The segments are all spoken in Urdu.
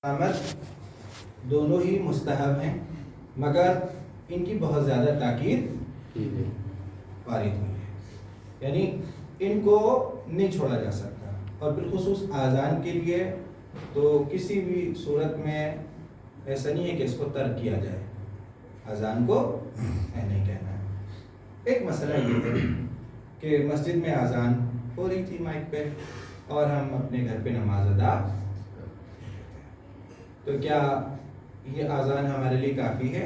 اقامت دونوں ہی مستحب ہیں، مگر ان کی بہت زیادہ تاکید وارد ہوئی ہے، یعنی ان کو نہیں چھوڑا جا سکتا، اور بالخصوص اذان کے لیے تو کسی بھی صورت میں ایسا نہیں ہے کہ اس کو ترک کیا جائے، اذان کو نہیں کہنا ہے۔ ایک مسئلہ یہ ہے کہ مسجد میں اذان ہو رہی تھی مائک پہ اور ہم اپنے گھر پہ نماز ادا، تو کیا یہ اذان ہمارے لیے کافی ہے؟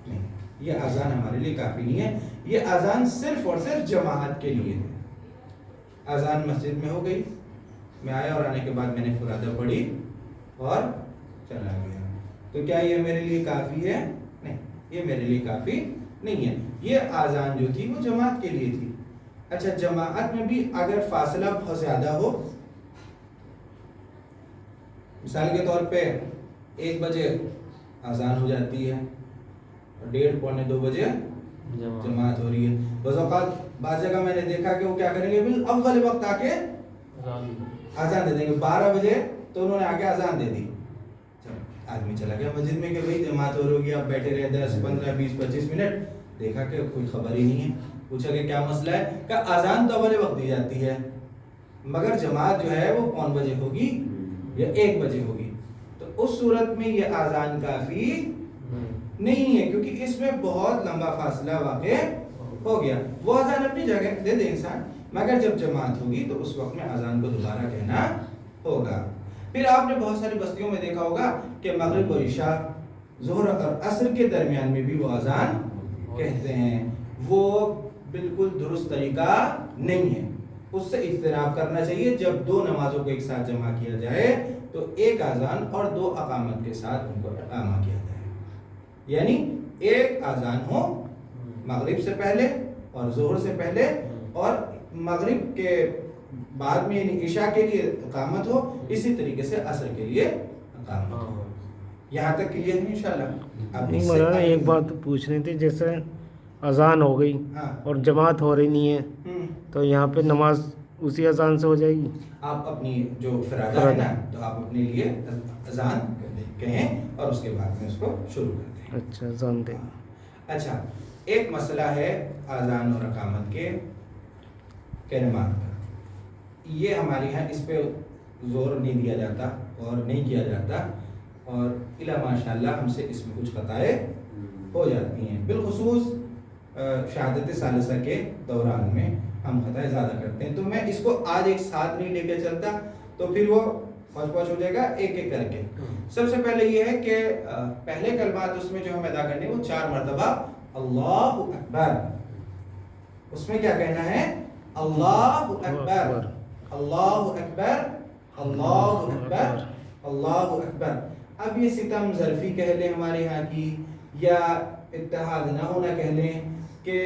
نہیں، یہ اذان ہمارے لیے کافی نہیں ہے۔ یہ اذان صرف اور صرف جماعت کے لیے ہے۔ اذان مسجد میں ہو گئی، میں آیا اور آنے کے بعد میں نے فرادہ پڑھی اور چلا گیا، تو کیا یہ میرے لیے کافی ہے؟ نہیں، یہ میرے لیے کافی نہیں ہے۔ یہ اذان جو تھی وہ جماعت کے لیے تھی۔ اچھا، جماعت میں بھی اگر فاصلہ بہت زیادہ ہو، مثال کے طور پہ 1 بجے اذان ہو جاتی ہے اور 1:30 پونے 2 بجے جماعت ہو رہی ہے، بعض اوقات بعض جگہ میں نے دیکھا کہ وہ کیا کریں گے، اول وقت آ کے اذان دے دیں گے، 12 بجے تو انہوں نے آ کے اذان دے دی، آدمی چلا گیا مسجد میں کہ بھائی جماعت ہو رہی ہے، آپ بیٹھے رہے 10 15 20 25 منٹ، دیکھا کہ کوئی خبر ہی نہیں ہے، پوچھا کہ کیا مسئلہ ہے، کہ اذان تو اول وقت دی جاتی ہے مگر جماعت جو ہے وہ کون بجے ہوگی یا 1 بجے ہوگی، تو اس صورت میں یہ اذان کافی نہیں ہے، کیونکہ اس میں بہت لمبا فاصلہ واقع ہو گیا۔ وہ اذان اپنی جگہ دے دے انسان، مگر جب جماعت ہوگی تو اس وقت میں اذان کو دوبارہ کہنا ہوگا۔ پھر آپ نے بہت ساری بستیوں میں دیکھا ہوگا کہ مغرب و عشاء، ظہر اور عصر کے درمیان میں بھی وہ اذان کہتے ہیں، وہ بالکل درست طریقہ نہیں ہے، اس سے اجتناب کرنا چاہیے۔ جب 2 نمازوں کو ایک ساتھ جمع کیا جائے تو 1 اذان اور 2 اقامت کے ساتھ ان کو اقامہ کیا جائے، یعنی 1 اذان ہو مغرب سے پہلے اور ظہر سے پہلے، اور مغرب کے بعد میں یعنی عشاء کے لیے اقامت ہو، اسی طریقے سے عصر کے لیے اقامت ہو۔ یہاں تک کلیئر ہے انشاءاللہ؟ نہیں مولانا، ایک بات پوچھنی تھی، جیسے اذان ہو گئی اور جماعت ہو رہی نہیں ہے، تو یہاں پہ نماز اسی اذان سے ہو جائے گی؟ آپ اپنی جو فرادہ ہے نا، تو آپ اپنے لیے اذان کہیں اور اس کے بعد میں اس کو شروع کر دیں۔ اچھا، اذان دیں۔ اچھا، ایک مسئلہ ہے اذان اور اقامت کے کلمات کا، یہ ہمارے یہاں اس پہ زور نہیں دیا جاتا اور نہیں کیا جاتا، اور الا ماشاءاللہ ہم سے اس میں کچھ خطائیں ہو جاتی ہیں، بالخصوص شہادت ثالثہ کے دوران میں ہم خطائیں زیادہ کرتے ہیں، تو میں اس کو آج ایک ساتھ نہیں لے کے چلتا، تو پھر وہ پہنچ ہو جائے گا ایک ایک کر کے۔ سب سے پہلے یہ ہے کہ پہلے کلمات اس میں جو ہم ادا کرنے وہ 4 مرتبہ اللہ اکبر، اس میں کیا کہنا ہے؟ اللہ اکبر، اللہ اکبر، اللہ اکبر، اللہ اکبر۔ اب یہ ستم ظرفی کہہ لیں ہمارے یہاں کی، یا اتحاد نہ ہونا کہہ لیں، کہ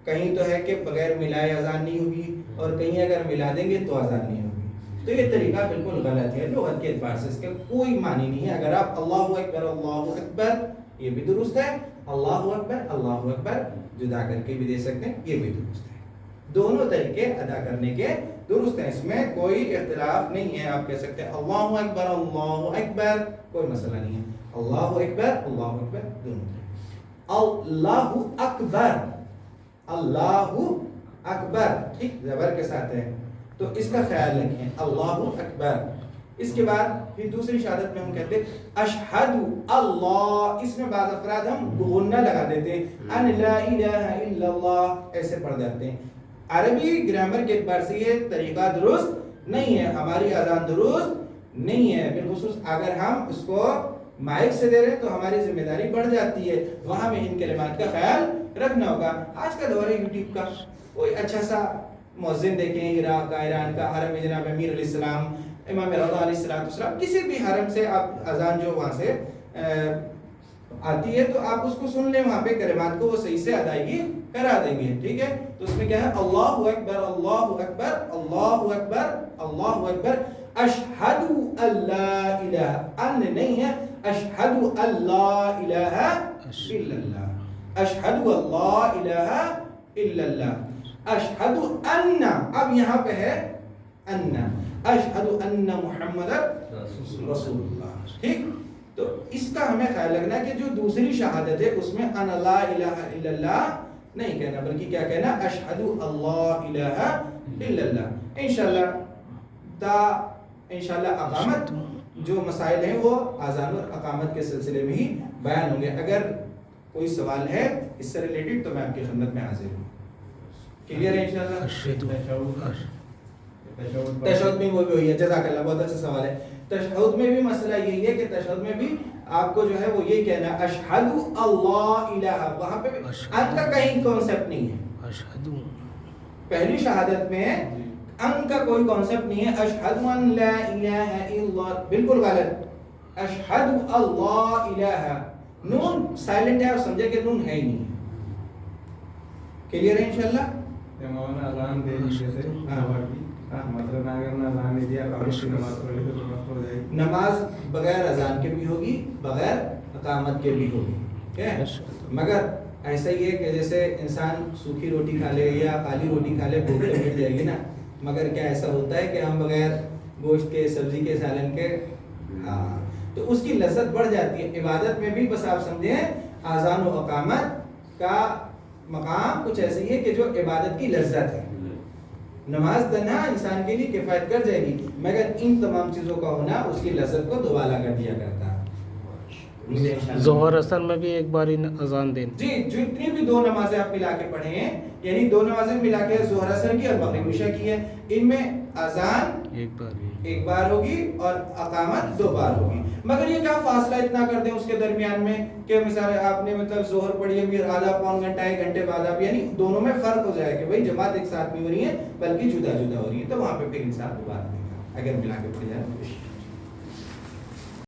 کہیں تو ہے کہ بغیر ملائے اذان نہیں ہوگی اور کہیں اگر ملا دیں گے تو اذان نہیں ہوگی، تو یہ طریقہ بالکل غلط ہے، لغت کے اعتبار سے اس کا کوئی معنی نہیں ہے۔ اگر آپ اللہ اکبر اللہ اکبر یہ بھی درست ہے، اللہ اکبر جدا کر کے بھی دے سکتے ہیں، یہ بھی درست ہے، دونوں طریقے ادا کرنے کے درست ہیں، اس میں کوئی اختلاف نہیں ہے۔ آپ کہہ سکتے ہیں اللہ اکبر، کوئی مسئلہ نہیں ہے، اللہ اکبر دونوں طریقے۔ اللہ اکبر، اللہ اکبر ٹھیک زبر کے ساتھ ہے، تو اس کا خیال رکھیں، اللہ اکبر۔ اس کے بعد پھر دوسری شہادت میں ہم کہتے ہیں اشہد اللہ، اس میں بعض افراد ہم غنہ لگا دیتے ہیں، ان لا الہ الا اللہ ایسے پڑھ جاتے ہیں۔ عربی گرامر کے اعتبار سے یہ طریقہ درست نہیں ہے، ہماری اذان درست نہیں ہے، بالخصوص اگر ہم اس کو مائک سے دے رہے ہیں تو ہماری ذمہ داری بڑھ جاتی ہے، وہاں میں ان کلمات کا خیال رکھنا ہوگا۔ آج کا دور ہے یوٹیوب کا، کوئی اچھا سا مؤذن دیکھیں عراق کا، ایران کا، حرم جناب امیر علیہ السلام، امام رضا علیہ السلام، کسی بھی حرم سے آپ اذان جو وہاں سے آتی ہے تو آپ اس کو سن لیں، وہاں پہ کلمات کو وہ صحیح سے ادائیگی کرا دیں گے، ٹھیک ہے؟ تو اس میں کیا ہے؟ اللہ اکبر اللہ اکبر اللہ اکبر اللہ اکبر، اشہد اللہ الہ، ان نہیں ہے، اشہد اللہ الہ الا اللہ، اشہد اللہ الہ الا اللہ، اشہد ان، اب یہاں پہ ہے ان، اشہد ان محمد رسول اللہ، ٹھیک. تو اس کا ہمیں خیال رکھنا ہے کہ جو دوسری شہادت ہے اس میں ان لا الہ الا اللہ نہیں کہنا بلکہ کیا کہنا اشہد اللہ الہ الا اللہ. انشاءاللہ اقامت جو مسائل ہیں وہ اذان اور اقامت کے سلسلے میں ہی بیان ہوں گے. اگر کوئی سوال ہے اس سے ریلیٹڈ تو میں آپ کی خدمت میں حاضر ہوں. کلیئر ہے انشاءاللہ. تشہد میں وہ بھی ہوئی ہے. جزاک اللہ, بہت اچھا سوال ہے. تشہد میں بھی مسئلہ یہی ہے کہ تشہد میں بھی آپ کو جو ہے وہ یہ کہنا اشہد اللہ الہ, وہاں پہ ان کا کہیں کانسیپٹ نہیں ہے. پہلی شہادت میں ان کا کوئی کانسیپٹ نہیں ہے. اشہد ان لا الہ الا اللہ بالکل غلط. اشہد اللہ الہ, نون سائلنٹ ہے اور سمجھے کہ نون ہے ہی نہیں. کلیئر ہے انشاءاللہ. مولانا اذان دے جیسے مطلب اگر اذان نہیں دیا نماز پڑھ لی تو نماز ہو جائے گی. نماز بغیر اذان کے بھی ہوگی بغیر اقامت کے بھی ہوگی. مگر ایسا ہی ہے کہ جیسے انسان سوکھی روٹی کھا لے یا کالی روٹی کھا لے بھوک تو مٹ جائے گی نا. مگر کیا ایسا ہوتا ہے کہ ہم بغیر گوشت کے سبزی کے سالن کے تو اس کی لذت بڑھ جاتی ہے. عبادت میں بھی بس آپ سمجھیں اذان و اقامت کا مقام کچھ ایسے ہی ہے کہ جو عبادت کی لذت ہے. نماز تنہا انسان کے لیے کفایت کر جائے گی مگر ان تمام چیزوں کا ہونا اس کی لذت کو دوبالا کر دیا کرتا ہے. ظہر اثر میں بھی ایک بار اذان دیں. جی جتنی بھی دو نمازیں آپ ملا کے پڑھیں ہیں یعنی دو نمازیں ملا کے ظہر اثر کی اور مغرب عشاء کی ہے, ان میں اذان ایک بار ہوگی اور اقامت 2 بار ہوگی. مگر یہ کیا فاصلہ اتنا کر دیں اس کے درمیان میں کہ مثال آپ نے مطلب ظہر پڑھی ہے پھر آدھا پون گھنٹہ 1 گھنٹے بعد آپ یعنی دونوں میں فرق ہو جائے کہ بھائی جماعت ایک ساتھ نہیں ہو رہی ہے بلکہ جدا جدا ہو رہی ہے. تو وہاں پہ پھر انسان دوبارہ اگر ملا کے پڑھ جائے